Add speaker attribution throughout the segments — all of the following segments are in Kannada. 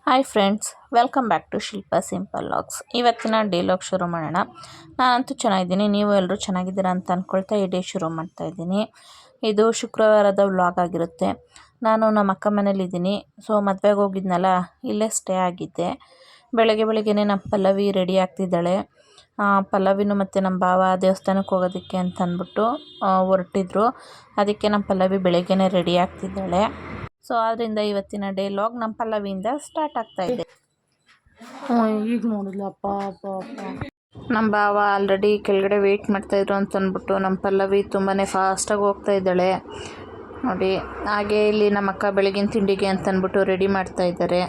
Speaker 1: Hi friends, welcome back to Shilpa simple logs. ಇವತ್ತಿನ ಡೇ ಲಾಗ್ ಶುರು ಮಾಡೋಣ. ನಾನಂತೂ ಚೆನ್ನಾಗಿದ್ದೀನಿ, ನೀವು ಎಲ್ಲರೂ ಚೆನ್ನಾಗಿದ್ದೀರಾ ಅಂತ ಅಂದ್ಕೊಳ್ತಾ ಈ ಡೇ ಶುರು ಮಾಡ್ತಾ ಇದ್ದೀನಿ. ಇದು ಶುಕ್ರವಾರದ ವ್ಲಾಗ್ ಆಗಿರುತ್ತೆ. ನಾನು ನಮ್ಮ ಅಕ್ಕ ಮನೇಲಿದ್ದೀನಿ. ಸೊ ಮದುವೆಗೆ ಹೋಗಿದ್ನಲ್ಲ, ಇಲ್ಲೇ ಸ್ಟೇ ಆಗಿದ್ದೆ. ಬೆಳಗ್ಗೆನೇ ನಮ್ಮ ಪಲ್ಲವಿ ರೆಡಿ ಆಗ್ತಿದ್ದಾಳೆ. ಪಲ್ಲವಿನು ಮತ್ತು ನಮ್ಮ ಭಾವ ದೇವಸ್ಥಾನಕ್ಕೆ ಹೋಗೋದಕ್ಕೆ ಅಂತ ಅಂದ್ಬಿಟ್ಟು ಹೊರಟಿದ್ರು. ಅದಕ್ಕೆ ನಮ್ಮ ಪಲ್ಲವಿ ಬೆಳಗ್ಗೆನೇ ರೆಡಿ ಆಗ್ತಿದ್ದಾಳೆ. ಸೊ ಆದ್ದರಿಂದ ಇವತ್ತಿನ ಡೇ ಲಾಗ್ ನಮ್ಮ ಪಲ್ಲವಿಯಿಂದ ಸ್ಟಾರ್ಟ್ ಆಗ್ತಾ ಇದೆ.
Speaker 2: ಈಗ ನೋಡಿದ್ಲಪ್ಪ
Speaker 1: ನಮ್ಮ ಭಾವ ಆಲ್ರೆಡಿ ಕೆಳಗಡೆ ವೆಯ್ಟ್ ಮಾಡ್ತಾಯಿದ್ರು ಅಂತ ಅಂದ್ಬಿಟ್ಟು ನಮ್ಮ ಪಲ್ಲವಿ ತುಂಬಾ ಫಾಸ್ಟಾಗಿ ಹೋಗ್ತಾ ಇದ್ದಾಳೆ ನೋಡಿ. ಹಾಗೆ ಇಲ್ಲಿ ನಮ್ಮ ಅಕ್ಕ ಬೆಳಗಿನ ತಿಂಡಿಗೆ ಅಂತ ಅಂದ್ಬಿಟ್ಟು ರೆಡಿ ಮಾಡ್ತಾ ಇದ್ದಾರೆ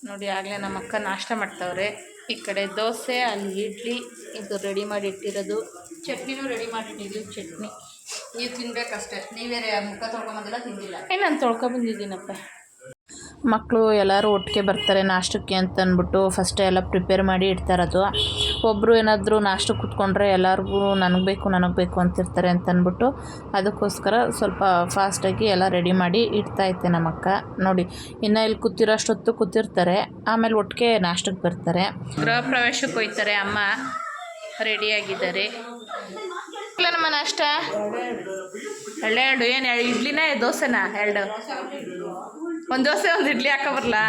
Speaker 1: ನೋಡಿ. ಆಗಲೇ ನಮ್ಮ ಅಕ್ಕ ನಾಷ್ಟ ಮಾಡ್ತಾವ್ರೆ. ಈ ಕಡೆ ದೋಸೆ, ಅಲ್ಲಿ ಇಡ್ಲಿ, ಇದು ರೆಡಿ ಮಾಡಿ ಇಟ್ಟಿರೋದು. ಚಟ್ನಿನೂ ರೆಡಿ ಮಾಡಿಟ್ಟಿದ್ವಿ. ಚಟ್ನಿ ನೀವು ತಿನ್ಬೇಕಷ್ಟೇ. ನೀವೇರೆ ಮುಖ ತೊಳ್ಕೊಂಬಂದಿಲ್ಲ, ತಿಂದಿಲ್ಲ. ನಾನು ತೊಳ್ಕೊಬಂದಿದ್ದೀನಪ್ಪ. ಮಕ್ಕಳು ಎಲ್ಲರೂ ಒಟ್ಟಿಗೆ ಬರ್ತಾರೆ ನಾಷ್ಟಕ್ಕೆ ಅಂತ ಅಂದ್ಬಿಟ್ಟು ಫಸ್ಟೇ ಎಲ್ಲ ಪ್ರಿಪೇರ್ ಮಾಡಿ ಇಡ್ತಾರದು. ಒಬ್ಬರು ಏನಾದರೂ ನಾಷ್ಟಕ್ಕೆ ಕೂತ್ಕೊಂಡ್ರೆ ಎಲ್ಲರಿಗೂ ನನಗೆ ಬೇಕು ಅಂತಿರ್ತಾರೆ ಅಂತ ಅಂದ್ಬಿಟ್ಟು ಅದಕ್ಕೋಸ್ಕರ ಸ್ವಲ್ಪ ಫಾಸ್ಟಾಗಿ ಎಲ್ಲ ರೆಡಿ ಮಾಡಿ ಇಡ್ತಾಯಿದ್ದೆ ನಮ್ಮ ಅಕ್ಕ ನೋಡಿ. ಇನ್ನು ಇಲ್ಲಿ ಕೂತಿರೋಷ್ಟೊತ್ತು ಕೂತಿರ್ತಾರೆ, ಆಮೇಲೆ ಒಟ್ಟಿಗೆ ನಾಷ್ಟಕ್ಕೆ ಬರ್ತಾರೆ. ಗೃಹ ಪ್ರವೇಶಕ್ಕೆ ಹೋಗ್ತಾರೆ. ಅಮ್ಮ ರೆಡಿಯಾಗಿದ್ದಾರೆ. ಇಲ್ಲ ನಮ್ಮ ನಾಷ್ಟ ಎರಡು ಏನು ಇಡ್ಲಿನ ದೋಸೆನಾ? ಎರಡು, ಒಂದು ದೋಸೆ ಒಂದು ಇಡ್ಲಿ ಹಾಕೋಬರ್ಲಾ?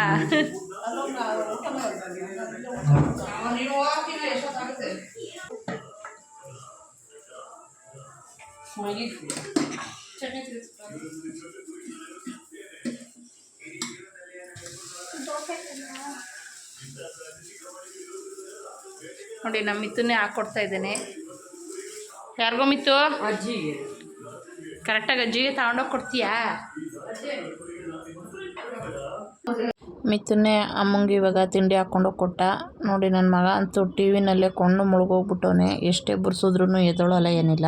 Speaker 1: ನೋಡಿ ನಮ್ಮ ಮಿತ್ತನ್ನೇ ಹಾಕ್ಕೊಡ್ತಾ ಇದ್ದೇನೆ. ಯಾರಿಗೋ ಮಿತ್ತು
Speaker 2: ಅಜ್ಜಿಗೆ
Speaker 1: ಕರೆಕ್ಟಾಗಿ ಅಜ್ಜಿಗೆ ತಗೊಂಡೋಗಿ ಕೊಡ್ತೀಯಾ? ಮಿತ್ತನ್ನೇ ಅಮ್ಮಂಗೆ ಇವಾಗ ತಿಂಡಿ ಹಾಕ್ಕೊಂಡೋಗಿ ಕೊಟ್ಟ ನೋಡಿ. ನನ್ನ ಮಗ ಅಂತೂ ಟಿ ವಿನಲ್ಲೇ ಕೊಂಡು ಮುಳುಗೋಗ್ಬಿಟ್ಟವನೆ. ಎಷ್ಟೇ ಬುರ್ಸಿದ್ರೂ ಎದೊಳಲ್ಲ, ಏನಿಲ್ಲ.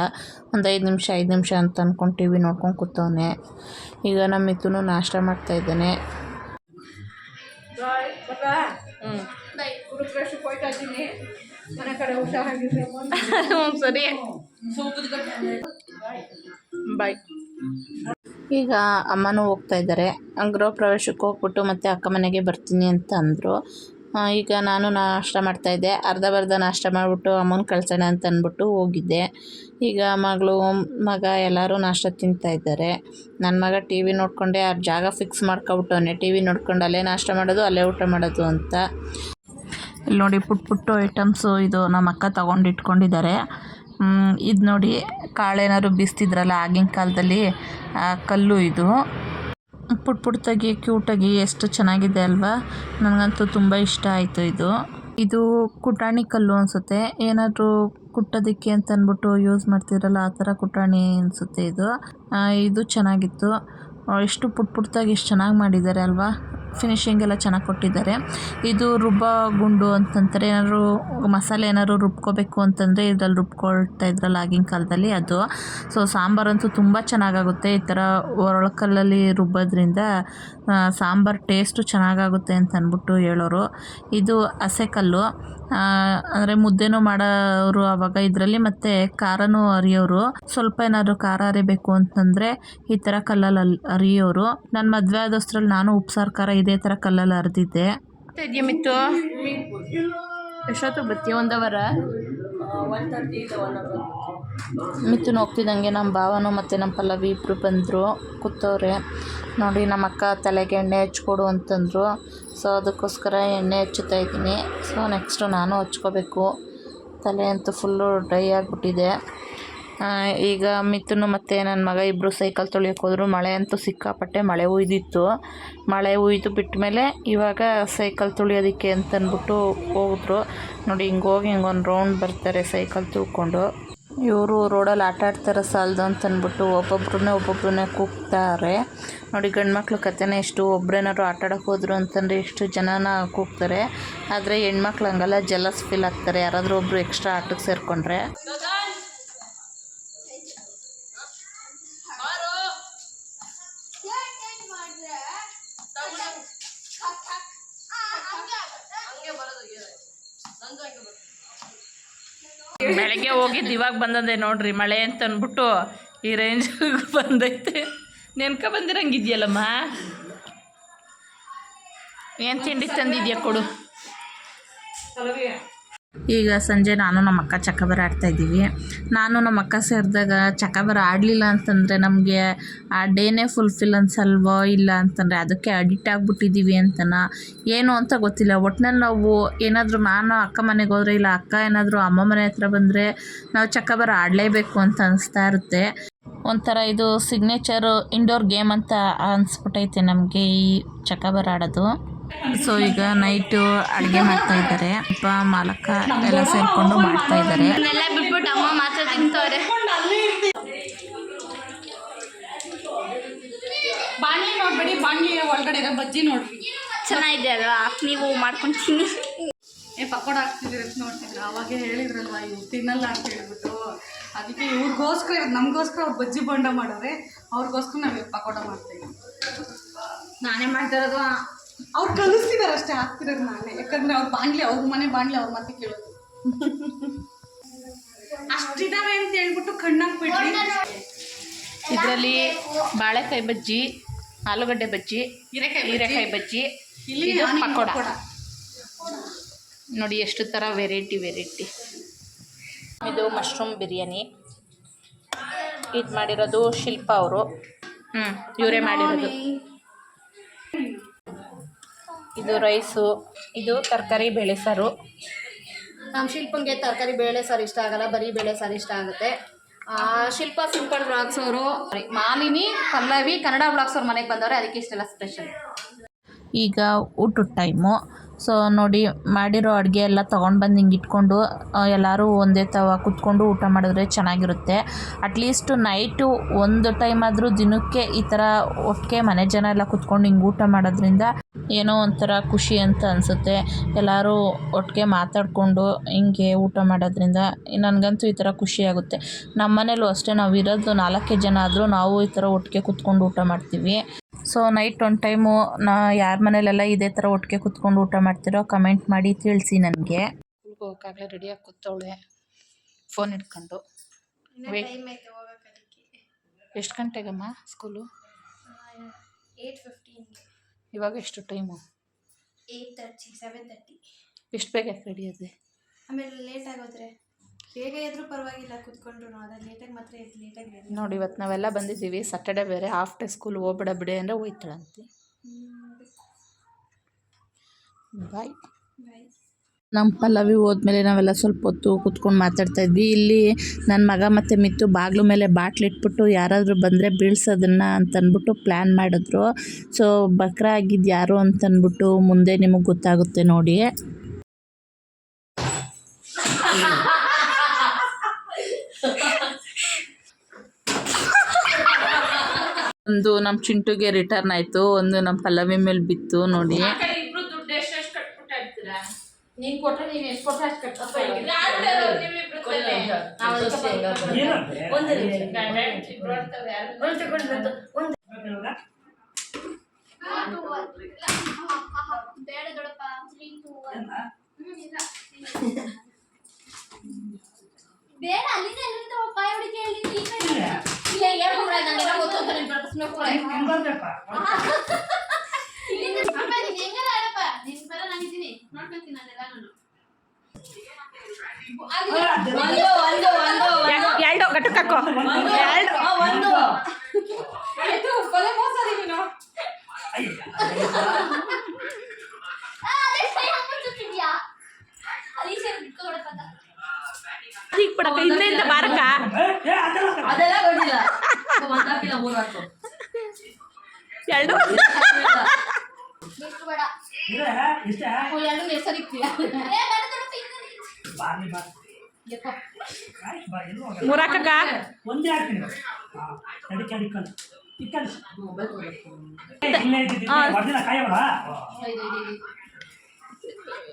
Speaker 1: ಒಂದು 5 ನಿಮಿಷ ಅಂತ ಅಂದ್ಕೊಂಡು ಟಿ ವಿ ನೋಡ್ಕೊಂಡು ಕೂತವನೆ. ಈಗ ನಮ್ಮ ಮಿತ್ತೂ ನಾಷ್ಟ ಮಾಡ್ತಾಯಿದ್ದಾನೆ. ಸರಿ ಬಾಯ್. ಈಗ ಅಮ್ಮನೂ ಹೋಗ್ತಾ ಇದ್ದಾರೆ. ಗೃಹ ಪ್ರವೇಶಕ್ಕೆ ಹೋಗ್ಬಿಟ್ಟು ಮತ್ತೆ ಅಕ್ಕ ಮನೆಗೆ ಬರ್ತೀನಿ ಅಂತ ಅಂದರು. ಈಗ ನಾನು ನಾಷ್ಟ ಮಾಡ್ತಾಯಿದ್ದೆ. ಅರ್ಧ ನಾಷ್ಟ ಮಾಡಿಬಿಟ್ಟು ಅಮ್ಮನ ಕಳ್ಸೋಣ ಅಂತ ಅಂದ್ಬಿಟ್ಟು ಹೋಗಿದ್ದೆ. ಈಗ ಮಗ ಎಲ್ಲರೂ ನಾಷ್ಟ ತಿಂತಾಯಿದ್ದಾರೆ. ನನ್ನ ಮಗ ಟಿ ವಿ ನೋಡಿಕೊಂಡೆ ಆ ಜಾಗ ಫಿಕ್ಸ್ ಮಾಡ್ಕೊಬಿಟ್ಟವನೆ. ಟಿ ವಿ ನೋಡ್ಕೊಂಡು ಅಲ್ಲೇ ನಾಷ್ಟ ಮಾಡೋದು, ಅಲ್ಲೇ ಊಟ ಮಾಡೋದು ಅಂತ. ಇಲ್ಲಿ ನೋಡಿ ಪುಟ್ಟು ಐಟಮ್ಸು ಇದು ನಮ್ಮ ಅಕ್ಕ ತೊಗೊಂಡು ಇಟ್ಕೊಂಡಿದ್ದಾರೆ. ಇದು ನೋಡಿ, ಕಾಳೇನಾದ್ರು ಬೀಸ್ತಿದ್ರಲ್ಲ ಆಗಿನ ಕಾಲದಲ್ಲಿ, ಕಲ್ಲು ಇದು. ಪುಟ್ಟದಾಗಿ ಕ್ಯೂಟಾಗಿ ಎಷ್ಟು ಚೆನ್ನಾಗಿದೆ ಅಲ್ವಾ? ನನಗಂತೂ ತುಂಬ ಇಷ್ಟ ಆಯಿತು ಇದು ಕುಟಾಣಿ ಕಲ್ಲು ಅನಿಸುತ್ತೆ. ಏನಾದರೂ ಕುಟ್ಟೋದಕ್ಕೆ ಅಂತ ಅಂದ್ಬಿಟ್ಟು ಯೂಸ್ ಮಾಡ್ತಿದ್ರಲ್ಲ, ಆ ಥರ ಕುಟಾಣಿ ಅನಿಸುತ್ತೆ ಇದು ಚೆನ್ನಾಗಿತ್ತು. ಎಷ್ಟು ಪುಟ್ಟದಾಗಿ ಎಷ್ಟು ಚೆನ್ನಾಗಿ ಮಾಡಿದ್ದಾರೆ ಅಲ್ವಾ? ಫಿನಿಶಿಂಗ್ ಎಲ್ಲ ಚೆನ್ನಾಗಿ ಕೊಟ್ಟಿದ್ದಾರೆ. ಇದು ಗುಂಡು ಅಂತಂತಾರೆ. ಏನಾದ್ರು ಮಸಾಲೆ ಏನಾದ್ರು ರುಬ್ಕೋಬೇಕು ಅಂತಂದರೆ ಇದ್ರಲ್ಲಿ ರುಬ್ಕೊಳ್ತಾ ಇದ್ರಲ್ಲ ಆಗಿನ ಕಾಲದಲ್ಲಿ, ಅದು. ಸೊ ಸಾಂಬಾರಂತೂ ತುಂಬ ಚೆನ್ನಾಗಾಗುತ್ತೆ. ಈ ಥರ ಒರಳಕಲ್ಲಲ್ಲಿ ರುಬ್ಬೋದ್ರಿಂದ ಸಾಂಬಾರು ಟೇಸ್ಟು ಚೆನ್ನಾಗಾಗುತ್ತೆ ಅಂತ ಅಂದ್ಬಿಟ್ಟು ಹೇಳೋರು. ಇದು ಹಸೆಕಲ್ಲು, ಅಂದರೆ ಮುದ್ದೆನೂ ಮಾಡೋರು ಆವಾಗ ಇದರಲ್ಲಿ, ಮತ್ತು ಖಾರನೂ ಅರಿಯೋರು. ಸ್ವಲ್ಪ ಏನಾದರೂ ಖಾರ ಅರಿಬೇಕು ಅಂತಂದರೆ ಈ ಥರ ಕಲ್ಲಲ್ಲಿ ಅರಿಯೋರು. ನನ್ನ ಮದುವೆ ಆದಷ್ಟರಲ್ಲಿ ನಾನು ಉಪ್ಸಾರು ಖಾರ ಇದೇ ಥರ ಕಲ್ಲಲ್ಲಿ ಅರೆದಿದ್ದೆ. ಇದೆಯಾ ಮಿತ್ತು? ಎಷ್ಟೊತ್ತು ಬತ್ತಿ? 1 ಅವರ?
Speaker 2: 1:30
Speaker 1: ಮಿತ್ತುನ ಹೋಗ್ತಿದ್ದಂಗೆ ನಮ್ಮ ಭಾವನೂ ಮತ್ತು ನಮ್ಮ ಪಲ್ಲವಿ ಇಬ್ಬರು ಬಂದರು, ಕೂತವ್ರೆ ನೋಡಿ. ನಮ್ಮ ಅಕ್ಕ ತಲೆಗೆ ಎಣ್ಣೆ ಹಚ್ಕೊಡು ಅಂತಂದರು. ಸೊ ಅದಕ್ಕೋಸ್ಕರ ಎಣ್ಣೆ ಹಚ್ಚುತ್ತಾ ಇದ್ದೀನಿ. ಸೊ ನೆಕ್ಸ್ಟು ನಾನು ಹಚ್ಕೋಬೇಕು. ತಲೆ ಅಂತೂ ಫುಲ್ಲು ಡ್ರೈ ಆಗಿಬಿಟ್ಟಿದೆ. ಈಗ ಮಿತ್ತುನು ಮತ್ತು ನನ್ನ ಮಗ ಇಬ್ಬರು ಸೈಕಲ್ ತೊಳಿಯೋಕೆ ಹೋದರು. ಮಳೆ ಅಂತೂ ಸಿಕ್ಕಾಪಟ್ಟೆ ಮಳೆ ಹುಯ್ದಿತ್ತು. ಮಳೆ ಹುಯ್ದು ಬಿಟ್ಟ ಮೇಲೆ ಇವಾಗ ಸೈಕಲ್ ತುಳಿಯೋದಕ್ಕೆ ಅಂತಂದ್ಬಿಟ್ಟು ಹೋದ್ರು ನೋಡಿ. ಹಿಂಗೋಗಿ ಹಿಂಗೊಂದು ರೌಂಡ್ ಬರ್ತಾರೆ ಸೈಕಲ್ ತುಳ್ಕೊಂಡು. ಇವರು ರೋಡಲ್ಲಿ ಆಟ ಆಡ್ತಾರೆ ಸಾಲದು ಅಂತಂದ್ಬಿಟ್ಟು ಒಬ್ಬೊಬ್ರನ್ನೇ ಕೂಗ್ತಾರೆ ನೋಡಿ. ಗಂಡು ಮಕ್ಳು ಕತೆನೇ ಎಷ್ಟು. ಒಬ್ರೇನಾದ್ರು ಆಟ ಆಡೋಕೆ ಹೋದ್ರು ಅಂತಂದರೆ ಎಷ್ಟು ಜನನ ಕೂಗ್ತಾರೆ. ಆದರೆ ಹೆಣ್ಮಕ್ಳು ಹಂಗಲ್ಲ, ಜಲಸ್ ಫೀಲ್ ಆಗ್ತಾರೆ ಯಾರಾದರೂ ಒಬ್ಬರು ಎಕ್ಸ್ಟ್ರಾ ಆಟಕ್ಕೆ ಸೇರಿಕೊಂಡ್ರೆ. ಬೆಳಗ್ಗೆ ಹೋಗಿದ್ದು ಇವಾಗ ಬಂದದೆ ನೋಡ್ರಿ, ಮಳೆ ಅಂತ ಅಂದ್ಬಿಟ್ಟು ಈ ರೇಂಜ್ ಬಂದೈತೆ. ನೆನ್ಕ ಬಂದಿರಂಗಿದ್ಯಲ್ಲಮ್ಮ. ಏನು ತಿಂಡಿ ತಂದಿದ್ಯಾ ಕೊಡು. ಈಗ ಸಂಜೆ ನಾನು ನಮ್ಮ ಅಕ್ಕ ಚಕ್ಕಬರ ಆಡ್ತಾಯಿದ್ದೀವಿ. ನಾನು ನಮ್ಮ ಅಕ್ಕ ಸೇರಿದಾಗ ಚಕ್ಕಬರ ಆಡಲಿಲ್ಲ ಅಂತಂದರೆ ನಮಗೆ ಆ ಡೇನೇ ಫುಲ್ಫಿಲ್ ಅನ್ಸಲ್ವೋ, ಇಲ್ಲ ಅಂತಂದರೆ ಅದಕ್ಕೆ ಅಡಿಕ್ಟ್ ಆಗಿಬಿಟ್ಟಿದ್ದೀವಿ ಅಂತನ ಏನು ಅಂತ ಗೊತ್ತಿಲ್ಲ. ಒಟ್ಟಿನಲ್ಲಿ ನಾವು ಏನಾದರೂ ನಾನು ಅಕ್ಕ ಮನೆಗೆ ಹೋದರೆ, ಇಲ್ಲ ಅಕ್ಕ ಏನಾದರೂ ಅಮ್ಮ ಮನೆ ಹತ್ರ ಬಂದರೆ ನಾವು ಚಕ್ಕಬರ ಆಡಲೇಬೇಕು ಅಂತ ಅನಿಸ್ತಾ ಇರುತ್ತೆ. ಒಂಥರ ಇದು ಸಿಗ್ನೇಚರು ಇಂಡೋರ್ ಗೇಮ್ ಅಂತ ಅನಿಸ್ಬಿಟ್ಟೈತೆ ನಮಗೆ ಈ ಚಕ್ಕಬರ ಆಡೋದು. ಸೊ ಈಗ ನೈಟು ಅಡುಗೆ ಮಾಡ್ತಾ ಇದ್ದಾರೆ. ಅಪ್ಪ ಮಾಲಕ ಎಲ್ಲ ಸೇರಿಕೊಂಡು ಮಾಡ್ತಾ ಇದ್ದಾರೆ.
Speaker 3: ಎಲ್ಲ ಬಿಟ್ಬಿಟ್ಟು ಅಮ್ಮ ಮಾತ್ರ ತಿಂತವ್ರೆ.
Speaker 2: ಬಾಣಲಿ ನೋಡ್ಬೇಡಿ, ಬಾಣಲಿ ಒಳಗಡೆ ಇರೋ ಬಜ್ಜಿ ನೋಡ್ರಿ.
Speaker 3: ಚೆನ್ನಾಗಿದೆ ಅಲ್ವಾ? ನೀವು ಮಾಡ್ಕೊಂತೀನಿ.
Speaker 2: ಪಕೋಡ ಹಾಕ್ತಿದ್ದೀರ ಅಂತ ನೋಡ್ತಿದ್ರು. ಅವಾಗೇ ಹೇಳಿದ್ರಲ್ವ ಇವ್ರು ತಿನ್ನಲ್ಲ ಅಂತ ಹೇಳ್ಬಿಟ್ಟು, ಅದಕ್ಕೆ ಇವ್ರಿಗೋಸ್ಕರ ನಮಗೋಸ್ಕರ ಅವ್ರು ಬಜ್ಜಿ ಬೋಂಡ ಮಾಡೋರೆ, ಅವ್ರಿಗೋಸ್ಕರ ನಾವು ಪಕೋಡ ಮಾಡ್ತೀವಿ.
Speaker 3: ನಾನೇ ಮಾಡ್ತಿರೋದು.
Speaker 2: ಅವ್ರು ಕಲಿಸ್ತಿದಾರೆ ಅಷ್ಟೇ, ಹಾಕ್ತಿರೋದು ನಾನೇ. ಯಾಕಂದ್ರೆ ಅವ್ರ ಬಾಣ್ಲಿ, ಅವ್ರ ಮನೆ ಬಾಣ್ಲಿ ಅವ್ರ ಮತ್ತೆ ಕೇಳೋದು. ಅಷ್ಟಿದಾವೆ ಅಂತ ಹೇಳ್ಬಿಟ್ಟು ಕಣ್ಣಾಕ್ಬಿಟ್ರಿ.
Speaker 1: ಇದರಲ್ಲಿ ಬಾಳೆಕಾಯಿ ಬಜ್ಜಿ, ಆಲೂಗಡ್ಡೆ ಬಜ್ಜಿ, ಹೀರೆಕಾಯಿ ಬಜ್ಜಿ, ಇದು ಪಕೋಡ. ನೋಡಿ ಎಷ್ಟು ಥರ ವೆರೈಟಿ. ಇದು ಮಶ್ರೂಮ್ ಬಿರಿಯಾನಿ. ಇದು ಮಾಡಿರೋದು ಶಿಲ್ಪ ಅವರು. ಇವರೇ ಮಾಡಿರೋದು. ಇದು ರೈಸು, ಇದು ತರಕಾರಿ ಬೇಳೆ ಸಾರು.
Speaker 3: ನಮ್ಮ ಶಿಲ್ಪಂಗೆ ತರಕಾರಿ ಬೇಳೆ ಸಾರು ಇಷ್ಟ ಆಗಲ್ಲ, ಬರೀ ಬೇಳೆ ಸಾರು ಇಷ್ಟ ಆಗುತ್ತೆ. ಶಿಲ್ಪ ಸಿಂಪಲ್ ಬ್ಲಾಗ್ಸ್ ಅವರು, ಮಾಲಿನಿ, ಪಲ್ಲವಿ ಕನ್ನಡ ಬ್ಲಾಗ್ಸ್ ಅವ್ರ ಮನೆಗೆ ಬಂದವ್ರೆ, ಅದಕ್ಕೆ ಇಷ್ಟೆಲ್ಲ ಸ್ಪೆಷಲ್.
Speaker 1: ಈಗ ಊಟದ ಟೈಮು. ಸೊ ನೋಡಿ, ಮಾಡಿರೋ ಅಡುಗೆ ಎಲ್ಲ ತೊಗೊಂಡು ಬಂದು ಹಿಂಗೆ ಇಟ್ಕೊಂಡು ಎಲ್ಲರೂ ಒಂದೇ ತವ ಕೂತ್ಕೊಂಡು ಊಟ ಮಾಡಿದ್ರೆ ಚೆನ್ನಾಗಿರುತ್ತೆ. ಅಟ್ಲೀಸ್ಟು ನೈಟು ಒಂದು ಟೈಮ್ ಆದರೂ ದಿನಕ್ಕೆ ಈ ಥರ ಒಟ್ಟಿಗೆ ಮನೆ ಜನ ಎಲ್ಲ ಕೂತ್ಕೊಂಡು ಹಿಂಗೆ ಊಟ ಮಾಡೋದ್ರಿಂದ ಏನೋ ಒಂಥರ ಖುಷಿ ಅಂತ ಅನಿಸುತ್ತೆ. ಎಲ್ಲರೂ ಒಟ್ಟಿಗೆ ಮಾತಾಡಿಕೊಂಡು ಹಿಂಗೆ ಊಟ ಮಾಡೋದ್ರಿಂದ ನನಗಂತೂ ಈ ಥರ ಖುಷಿಯಾಗುತ್ತೆ. ನಮ್ಮ ಮನೇಲೂ ಅಷ್ಟೇ, ನಾವು ಇರೋದು 4 ಜನ ಆದರೂ ನಾವು ಈ ಥರ ಒಟ್ಟಿಗೆ ಕೂತ್ಕೊಂಡು ಊಟ ಮಾಡ್ತೀವಿ. ಸೊ ನೈಟ್ ಒಂದು ಟೈಮು ಯಾರ ಮನೇಲೆಲ್ಲ ಇದೇ ಥರ ಒಟ್ಟಿಗೆ ಕೂತ್ಕೊಂಡು ಊಟ ಮಾಡ್ತಿರೋ ಕಮೆಂಟ್ ಮಾಡಿ ತಿಳಿಸಿ ನನಗೆ. ಸ್ಕೂಲ್ಗೆ ಹೋಗೋಕ್ಕಾಗಲೇ ರೆಡಿಯಾಗಿ ಕೂತವಳೆ ಫೋನ್ ಹಿಡ್ಕೊಂಡು. ಎಷ್ಟು ಗಂಟೆಗಮ್ಮ ಸ್ಕೂಲು?
Speaker 3: 8:15.
Speaker 1: ಇವಾಗ ಎಷ್ಟು ಟೈಮು?
Speaker 3: 8:30, 7:30.
Speaker 1: ಎಷ್ಟು ಬೇಗ ರೆಡಿ ಆದೆ?
Speaker 3: ಆಮೇಲೆ ಲೇಟ್ ಆಗೋದ್ರೆ ಬೇಗ ಎದ್ರು ಪರವಾಗಿಲ್ಲ, ಕೂತ್ಕೊಂಡ್ರು. ಅದೇ ಲೇಟಾಗಿ ಮಾತ್ರ ಲೇಟಾಗಿ
Speaker 1: ನೋಡಿ, ಇವತ್ತು ನಾವೆಲ್ಲ ಬಂದಿದ್ದೀವಿ. ಸ್ಯಾಟರ್ಡೆ ಬೇರೆ, ಹಾಫ್ ಡೇ ಸ್ಕೂಲ್ ಹೋಗ್ಬೇಡ ಬಿಡಿ ಅಂದರೆ ಹೋಯ್ತಾಳಂತೆ. ಬಾಯ್. ನಮ್ಮ ಪಲ್ಲವಿ ಹೋದ್ಮೇಲೆ ನಾವೆಲ್ಲ ಸ್ವಲ್ಪ ಹೊತ್ತು ಕೂತ್ಕೊಂಡು ಮಾತಾಡ್ತಾ ಇದ್ವಿ. ಇಲ್ಲಿ ನನ್ನ ಮಗ ಮತ್ತು ಮಿತ್ತು ಬಾಗಿಲು ಮೇಲೆ ಬಾಟ್ಲಿಟ್ಬಿಟ್ಟು ಯಾರಾದರೂ ಬಂದರೆ ಬೀಳ್ಸೋದನ್ನು ಅಂತಂದ್ಬಿಟ್ಟು ಪ್ಲ್ಯಾನ್ ಮಾಡಿದ್ರು. ಸೊ ಬಕ್ರ ಆಗಿದ್ದು ಯಾರು ಅಂತಂದ್ಬಿಟ್ಟು ಮುಂದೆ ನಿಮಗೆ ಗೊತ್ತಾಗುತ್ತೆ ನೋಡಿ. ಒಂದು ನಮ್ಮ ಚಿಂಟುಗೆ ರಿಟರ್ನ್ ಆಯಿತು, ಒಂದು ನಮ್ಮ ಪಲ್ಲವಿ ಮೇಲೆ ಬಿತ್ತು ನೋಡಿ.
Speaker 3: ನೀನು ಕೊಟ್ಟರೆ ನೀನು ಎಷ್ಟು ಕೊಟ್ಟರೆ ಅಷ್ಟು ಕಟ್ಟ. ಬೇಡ ದೊಡ್ಡಪ್ಪ. ಬೇಡ, ಅಲ್ಲಿಂದ ಎಲ್ಲಿಂದ ಪಾಯ ಹೊಡಿಕೆ ಹೇಳಿ. ಇಲ್ಲ ಹೇಳ್ಕೊಂಡ್ರೆ ನನಗೆಲ್ಲ ಗೊತ್ತಂತ ನೀನು ಬರ್ಕಸ್ಮೆ ಕೊಡೆ. ಅಪ್ಪ ನೀನು ಹೆಂಗಾರ ಆಡಪ್ಪ, ನಿನ್ನ ಬರ ನಾನಿದ್ದೀನಿ, ನೋಡ್ಕೊಂತೀನಿ ಅದೆಲ್ಲ ನಾನು.
Speaker 1: ಎರಡು ಗಟ್ಟಕ್ಕಾಕೋ,
Speaker 2: ಒಂದು ಕೊಲೆ ಮೋಸ ನೀನು.
Speaker 3: ಅದೇ ಸೈ ಹಾಕ್ಬಿಡ್ತಿದ್ಯಾ ಅಲ್ಲಿ ಸರಿ ಬಿಟ್ಕೊಡಪ್ಪ.
Speaker 1: ಈಗ ಬಿಡಕ್ಕ ಹಿಂದೆಯಿಂದ ಬಾರಕ್ಕ.
Speaker 2: ಅದೆಲ್ಲ ಗೊತ್ತಿಲ್ಲ. ಮಾತಾಡ್ತಿಲ್ಲ, ಮೂರಾಕು
Speaker 1: ಎರಡು
Speaker 3: ಎಷ್ಟು ಬೇಡ, ಎರಡು ಹೆಸರು
Speaker 1: ಮೂರಾಕಕ್ಕ.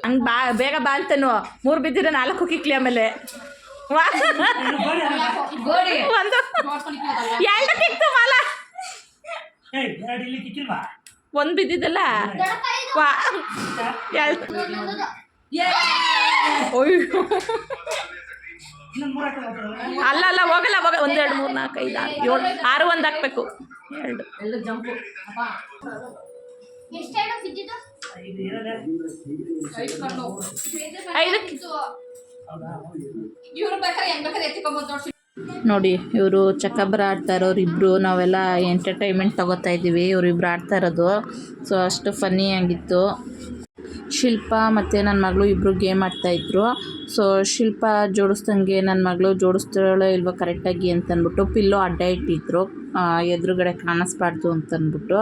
Speaker 1: ಹಂಗೆ ಬೇಗ ಬಾ ಅಂತನು. 3 ಬಿದ್ದಿರ 4 ಕಿಕ್ಲಿ. ಆಮೇಲೆ ಒಂದು 2 ಕಿಕ್ತು ಮಾಲ. 1 ಬಿದ್ದಿದ್ದಲ್ಲ. ವಾ 2. ಅಲ್ಲ ಅಲ್ಲ ಹೋಗಲ್ಲ 1 2 3 4 5 6 7 6 1 ಹಾಕ್ಬೇಕು 2
Speaker 3: ಎಲ್ಲ ಜಂಪು ಇವ್ರು ಬೇಕಾದ್ರೆ ಹೆಂಗ್ ಬೇಕಾದ್ರೆ ಎತ್ತಿಕೊಂಬೋದು ನೋಡಿ.
Speaker 1: ನೋಡಿ ಇವರು ಚಕ್ಕಬರ ಆಡ್ತಾ ಇರೋರು ಇಬ್ಬರು, ನಾವೆಲ್ಲ ಎಂಟರ್ಟೈನ್ಮೆಂಟ್ ತೊಗೋತಾ ಇದ್ದೀವಿ. ಇವರಿಬ್ರು ಆಡ್ತಾ ಇರೋದು. ಸೊ ಅಷ್ಟು ಫನ್ನಿ ಆಗಿತ್ತು. ಶಿಲ್ಪ ಮತ್ತು ನನ್ನ ಮಗಳು ಇಬ್ಬರು ಗೇಮ್ ಆಡ್ತಾಯಿದ್ರು. ಸೊ ಶಿಲ್ಪ ಜೋಡಿಸ್ದಂಗೆ ನನ್ನ ಮಗಳು ಜೋಡಿಸ್ತಾಳೋ ಇಲ್ವೋ ಕರೆಕ್ಟಾಗಿ ಅಂತಂದ್ಬಿಟ್ಟು ಪಿಲ್ಲೋ ಅಡ್ಡ ಇಟ್ಟಿದ್ರು, ಎದುರುಗಡೆ ಕಾಣಿಸ್ಬಾರ್ದು ಅಂತಂದ್ಬಿಟ್ಟು.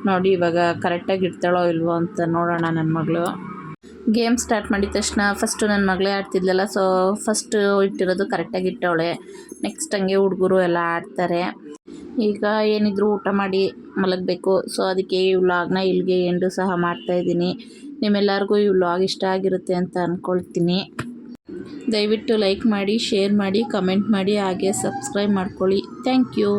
Speaker 1: ನೋಡಿ ಇವಾಗ ಕರೆಕ್ಟಾಗಿ ಇಡ್ತಾಳೋ ಇಲ್ವೋ ಅಂತ ನೋಡೋಣ. ನನ್ನ ಮಗಳು ಗೇಮ್ ಸ್ಟಾರ್ಟ್ ಮಾಡಿದ ತಕ್ಷಣ ಫಸ್ಟು ನನ್ನ ಮಗಳೇ ಆಡ್ತಿದ್ಲಲ್ಲ, ಸೊ ಫಸ್ಟು ಇಟ್ಟಿರೋದು ಕರೆಕ್ಟಾಗಿ ಇಟ್ಟವಳೆ. ನೆಕ್ಸ್ಟ್ ಹಂಗೆ ಹುಡುಗರು ಎಲ್ಲ ಆಡ್ತಾರೆ. ಈಗ ಏನಿದ್ರು ಊಟ ಮಾಡಿ ಮಲಗಬೇಕು. ಸೊ ಅದಕ್ಕೆ ಈ ವ್ಲಾಗ್ನ ಇಲ್ಲಿಗೆ ಎಂಡು ಸಹ ಮಾಡ್ತಾಯಿದ್ದೀನಿ. ನಿಮ್ಮೆಲ್ಲರಿಗೂ ಈ ವ್ಲಾಗ್ ಇಷ್ಟ ಆಗಿರುತ್ತೆ ಅಂತ ಅಂದ್ಕೊಳ್ತೀನಿ. ದಯವಿಟ್ಟು ಲೈಕ್ ಮಾಡಿ, ಶೇರ್ ಮಾಡಿ, ಕಮೆಂಟ್ ಮಾಡಿ, ಹಾಗೆ ಸಬ್ಸ್ಕ್ರೈಬ್ ಮಾಡ್ಕೊಳ್ಳಿ. Thank you.